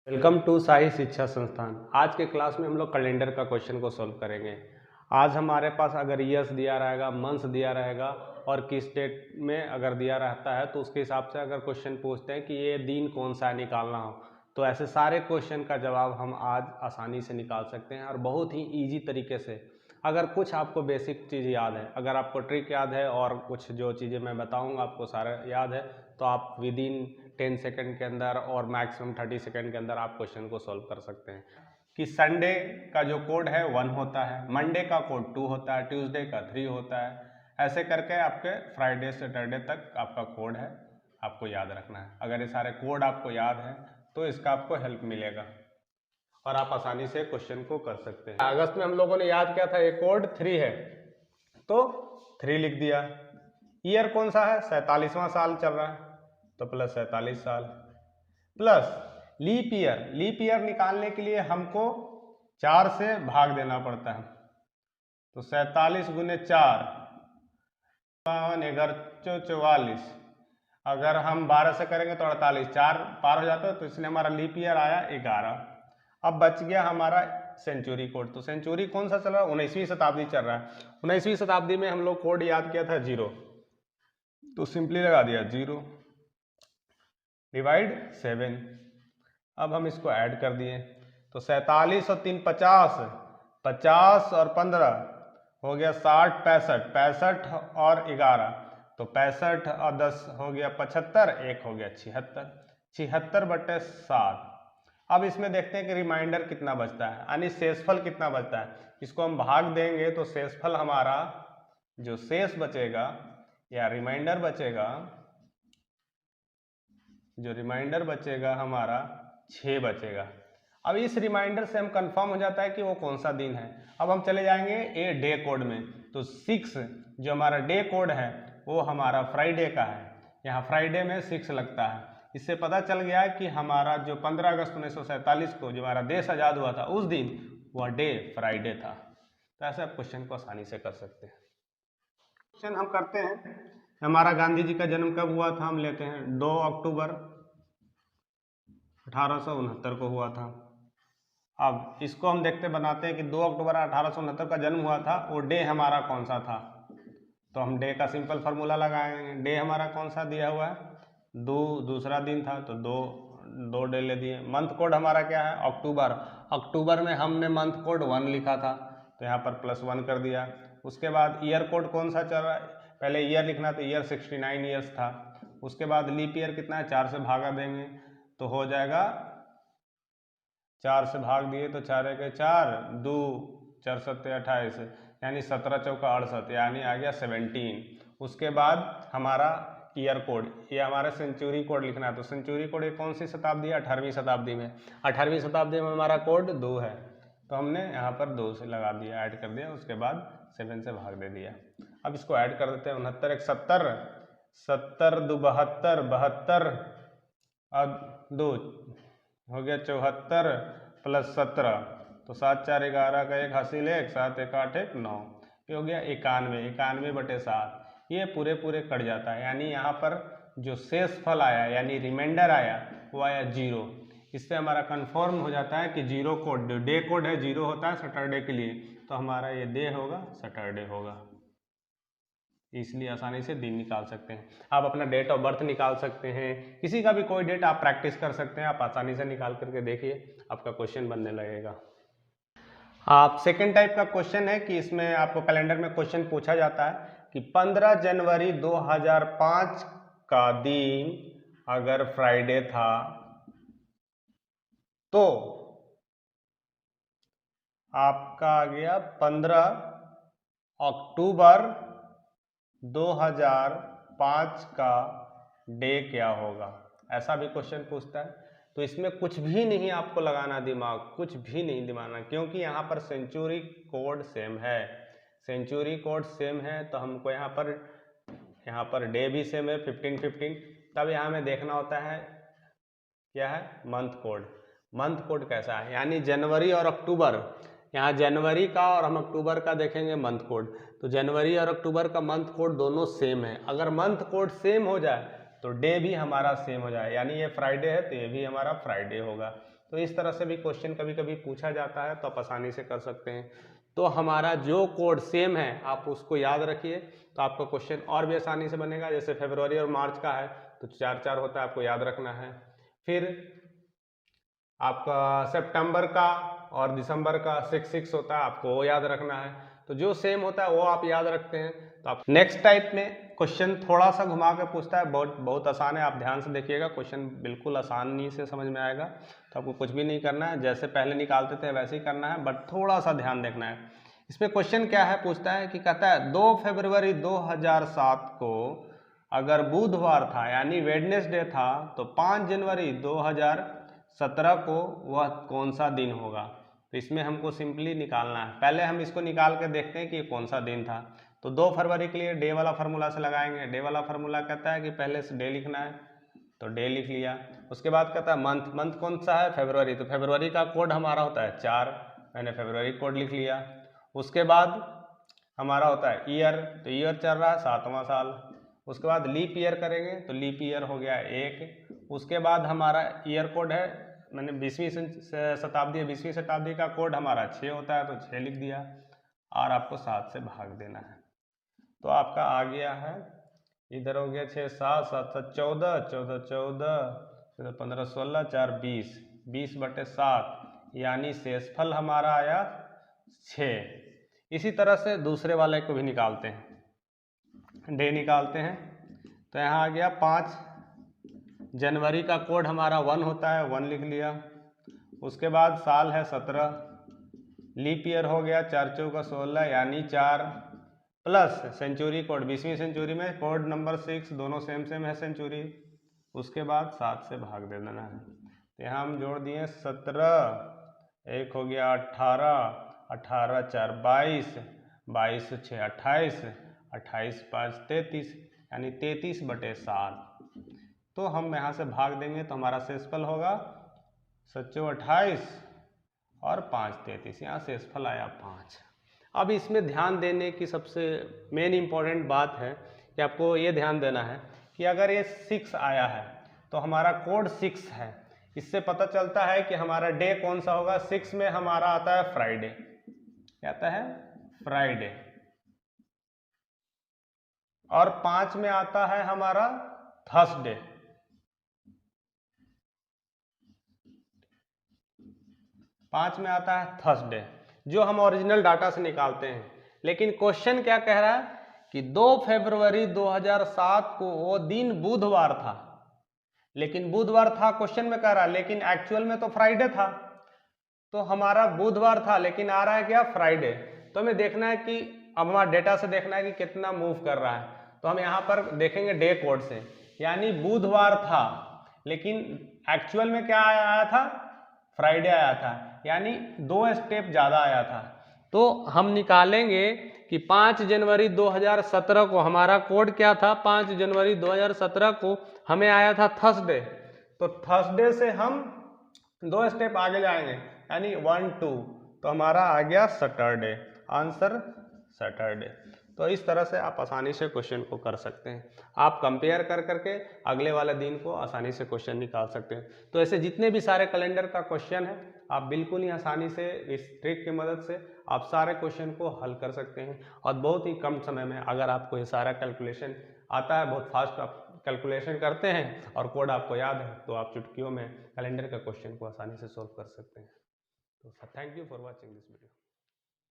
Welcome to साही शिक्षा संस्थान। आज के क्लास में हम लोग कैलेंडर का क्वेश्चन को सॉल्व करेंगे। आज हमारे पास अगर ईयर्स दिया रहेगा, मंथ्स दिया रहेगा और किस डेट में अगर दिया रहता है तो उसके हिसाब से अगर क्वेश्चन पूछते हैं कि ये दिन कौन सा है निकालना हो, तो ऐसे सारे क्वेश्चन का जवाब हम आज आसानी से निकाल सकते हैं और बहुत ही ईजी तरीके से। अगर कुछ आपको बेसिक चीज़ याद है, अगर आपको ट्रिक याद है और कुछ जो चीज़ें मैं बताऊँगा आपको सारा याद है, तो आप विद इन 10 सेकंड के अंदर और मैक्सिमम 30 सेकंड के अंदर आप क्वेश्चन को सॉल्व कर सकते हैं। कि संडे का जो कोड है 1 होता है, मंडे का कोड 2 होता है, ट्यूसडे का 3 होता है, ऐसे करके आपके फ्राइडे सैटरडे तक आपका कोड है, आपको याद रखना है। अगर ये सारे कोड आपको याद है तो इसका आपको हेल्प मिलेगा और आप आसानी से क्वेश्चन को कर सकते हैं। अगस्त में हम लोगों ने याद किया था ये कोड 3 है तो 3 लिख दिया। ईयर कौन सा है, 47वां साल चल रहा है तो प्लस 47 साल, plus leap year. Leap year निकालने के लिए हमको 4 से भाग देना पड़ता है, तो 47 गुने 4 44। अगर हम 12 से करेंगे तो 48, 4 पार हो जाता है, तो इसलिए हमारा लीप ईयर आया 11। अब बच गया हमारा सेंचुरी कोड। तो सेंचुरी कौन सा चल रहा है, 19वीं शताब्दी चल रहा है। 19वीं शताब्दी में हम लोग कोड याद किया था 0, तो सिंपली लगा दिया 0 डिवाइड 7। अब हम इसको ऐड कर दिए तो 47 और 3 50, 50 और 15 हो गया 60, 65, 65 और 11 तो 65 और 10 हो गया 75, 1 हो गया 76, 76/7। अब इसमें देखते हैं कि रिमाइंडर कितना बचता है, यानी शेषफल कितना बचता है। इसको हम भाग देंगे तो शेषफल हमारा जो शेष बचेगा या रिमाइंडर बचेगा, जो रिमाइंडर बचेगा हमारा 6 बचेगा। अब इस रिमाइंडर से हम कंफर्म हो जाता है कि वो कौन सा दिन है। अब हम चले जाएंगे ए डे कोड में, तो 6 जो हमारा डे कोड है वो हमारा फ्राइडे का है। यहाँ फ्राइडे में 6 लगता है। इससे पता चल गया है कि हमारा जो 15 अगस्त 1947 को जो हमारा देश आज़ाद हुआ था उस दिन वह डे फ्राइडे था। तो ऐसे आप क्वेश्चन को आसानी से कर सकते हैं। क्वेश्चन हम करते हैं, हमारा गांधी जी का जन्म कब हुआ था, हम लेते हैं 2 अक्टूबर 1869 को हुआ था। अब इसको हम देखते बनाते हैं कि 2 अक्टूबर 1869 का जन्म हुआ था, वो डे हमारा कौन सा था। तो हम डे का सिंपल फार्मूला लगाएंगे। डे हमारा कौन सा दिया हुआ है, दूसरा दिन था तो दो डे ले दिए। मंथ कोड हमारा क्या है, अक्टूबर। अक्टूबर में हमने मंथ कोड 1 लिखा था तो यहाँ पर +1 कर दिया। उसके बाद ईयर कोड कौन सा चल रहा है, पहले ईयर लिखना, तो ईयर 69 ईयर्स था। उसके बाद लीप ईयर कितना है, 4 से भागा देंगे तो हो जाएगा, 4 से भाग दिए तो 4 के 4, 2 4 7 28, यानी 17 चौका 68, यानी आ गया 17। उसके बाद हमारा ईयर कोड, ये हमारा सेंचुरी कोड लिखना है, तो सेंचुरी कोड ये कौन सी शताब्दी है, 18वीं शताब्दी में। 18वीं शताब्दी में हमारा कोड 2 है, तो हमने यहाँ पर 2 से लगा दिया, ऐड कर दिया। उसके बाद 7 से भाग दे दिया। अब इसको ऐड कर देते हैं, 69 1 70, 70 2 72, 72 और 2 हो गया 74 + 17, तो 7 4 11 का 1 हासिल 1, 7 1 8 1 9, ये हो गया 91, 91/7। ये पूरे कट जाता है, यानी यहाँ पर जो शेष फल आया यानी रिमाइंडर आया वो आया 0। इससे हमारा कंफर्म हो जाता है कि 0 कोड, जो डे कोड है 0 होता है सैटरडे के लिए, तो हमारा ये डे होगा सैटरडे होगा। इसलिए आसानी से दिन निकाल सकते हैं। आप अपना डेट ऑफ बर्थ निकाल सकते हैं, किसी का भी कोई डेट आप प्रैक्टिस कर सकते हैं। आप आसानी से निकाल करके देखिए, आपका क्वेश्चन बनने लगेगा। आप सेकेंड टाइप का क्वेश्चन है कि इसमें आपको कैलेंडर में क्वेश्चन पूछा जाता है कि 15 जनवरी 2005 का दिन अगर फ्राइडे था तो आपका आ गया 15 अक्टूबर 2005 का डे क्या होगा, ऐसा भी क्वेश्चन पूछता है। तो इसमें कुछ भी नहीं आपको लगाना दिमाग, कुछ भी नहीं दिमाना, क्योंकि यहाँ पर सेंचुरी कोड सेम है। सेंचुरी कोड सेम है तो हमको यहाँ पर डे भी सेम है 15-15। तब यहाँ में देखना होता है क्या है, मंथ कोड। मंथ कोड कैसा है, यानी जनवरी और अक्टूबर, यहाँ जनवरी का और हम अक्टूबर का देखेंगे मंथ कोड, तो जनवरी और अक्टूबर का मंथ कोड दोनों सेम है। अगर मंथ कोड सेम हो जाए तो डे भी हमारा सेम हो जाए, यानी ये फ्राइडे है तो ये भी हमारा फ्राइडे होगा। तो इस तरह से भी क्वेश्चन कभी कभी पूछा जाता है, तो आप आसानी से कर सकते हैं। तो हमारा जो कोड सेम है आप उसको याद रखिए, तो आपका क्वेश्चन और भी आसानी से बनेगा। जैसे फरवरी और मार्च का है तो 4-4 होता है, आपको याद रखना है। फिर आपका सितंबर का और दिसंबर का 6-6 होता है, आपको वो याद रखना है। तो जो सेम होता है वो आप याद रखते हैं। तो आप नेक्स्ट टाइप में क्वेश्चन थोड़ा सा घुमा के पूछता है, बहुत आसान है, आप ध्यान से देखिएगा, क्वेश्चन बिल्कुल आसानी से समझ में आएगा। तो आपको कुछ भी नहीं करना है, जैसे पहले निकालते थे वैसे ही करना है, बट थोड़ा सा ध्यान देखना है। इसमें क्वेश्चन क्या है, पूछता है कि कहता है 2 फरवरी 2007 को अगर बुधवार था यानी वेडनेसडे था, तो 5 जनवरी 2017 को वह कौन सा दिन होगा। तो इसमें हमको सिंपली निकालना है। पहले हम इसको निकाल के देखते हैं कि कौन सा दिन था। तो 2 फरवरी के लिए डे वाला फार्मूला से लगाएंगे। डे वाला फार्मूला कहता है कि पहले से डे लिखना है, तो डे लिख लिया। उसके बाद कहता है मंथ, मंथ कौन सा है, फरवरी, तो फरवरी का कोड हमारा होता है 4, मैंने फरवरी कोड लिख लिया। उसके बाद हमारा होता है ईयर, तो ईयर चल रहा है 7वां साल। उसके बाद लीप ईयर करेंगे तो लीप ईयर हो गया 1। उसके बाद हमारा ईयर कोड है, मैंने 20वीं शताब्दी 20वीं शताब्दी का कोड हमारा 6 होता है, तो 6 लिख दिया और आपको 7 से भाग देना है। तो आपका आ गया है, इधर हो गया 6, 7, 7, 7, 14, 14, 14, 15, 16, 4, 20, 20/7 यानी शेषफल हमारा आया 6। इसी तरह से दूसरे वाले को भी निकालते हैं, डे निकालते हैं। तो यहाँ आ गया 5 जनवरी का कोड हमारा 1 होता है, 1 लिख लिया। उसके बाद साल है 17, लीप ईयर हो गया 4 चौका 16 यानी 4, प्लस सेंचुरी कोड 20वीं सेंचुरी में कोड नंबर 6, दोनों सेम सेम है सेंचुरी। उसके बाद 7 से भाग दे देना है। तो यहाँ हम जोड़ दिए 17, एक हो गया 18, 18 4 22, 22 6 28, 28 5 33 यानी 33/7। तो हम यहाँ से भाग देंगे तो हमारा शेषफल होगा 7 28 और 5 33, यहाँ शेषफल आया 5। अब इसमें ध्यान देने की सबसे मेन इम्पॉर्टेंट बात है कि आपको ये ध्यान देना है कि अगर ये 6 आया है तो हमारा कोड 6 है। इससे पता चलता है कि हमारा डे कौन सा होगा। 6 में हमारा आता है फ्राइडे, क्या आता है, फ्राइडे। और 5 में आता है हमारा थर्सडे। 5 में आता है थर्सडे, जो हम ओरिजिनल डाटा से निकालते हैं। लेकिन क्वेश्चन क्या कह रहा है कि 2 फरवरी 2007 को वो दिन बुधवार था। लेकिन बुधवार था क्वेश्चन में कह रहा है, लेकिन एक्चुअल में तो फ्राइडे था। तो हमारा बुधवार था लेकिन आ रहा है क्या, फ्राइडे। तो हमें देखना है कि अब हमारा डेटा से देखना है कि कितना मूव कर रहा है। तो हम यहाँ पर देखेंगे डे कोड से, यानी बुधवार था लेकिन एक्चुअल में क्या आया था, फ्राइडे आया था, यानी 2 स्टेप ज़्यादा आया था। तो हम निकालेंगे कि 5 जनवरी 2017 को हमारा कोड क्या था, 5 जनवरी 2017 को हमें आया था थर्सडे। तो थर्सडे से हम 2 स्टेप आगे जाएंगे यानी 1 2, तो हमारा आ गया सैटरडे, आंसर सैटरडे। तो इस तरह से आप आसानी से क्वेश्चन को कर सकते हैं। आप कंपेयर कर करके अगले वाले दिन को आसानी से क्वेश्चन निकाल सकते हैं। तो ऐसे जितने भी सारे कैलेंडर का क्वेश्चन है आप बिल्कुल ही आसानी से इस ट्रिक की मदद से आप सारे क्वेश्चन को हल कर सकते हैं। और बहुत ही कम समय में अगर आपको ये सारा कैलकुलेशन आता है, बहुत फास्ट आप कैलकुलेशन करते हैं और कोड आपको याद है, तो आप चुटकियों में कैलेंडर का क्वेश्चन को आसानी से सॉल्व कर सकते हैं। तो thank you for watching this video.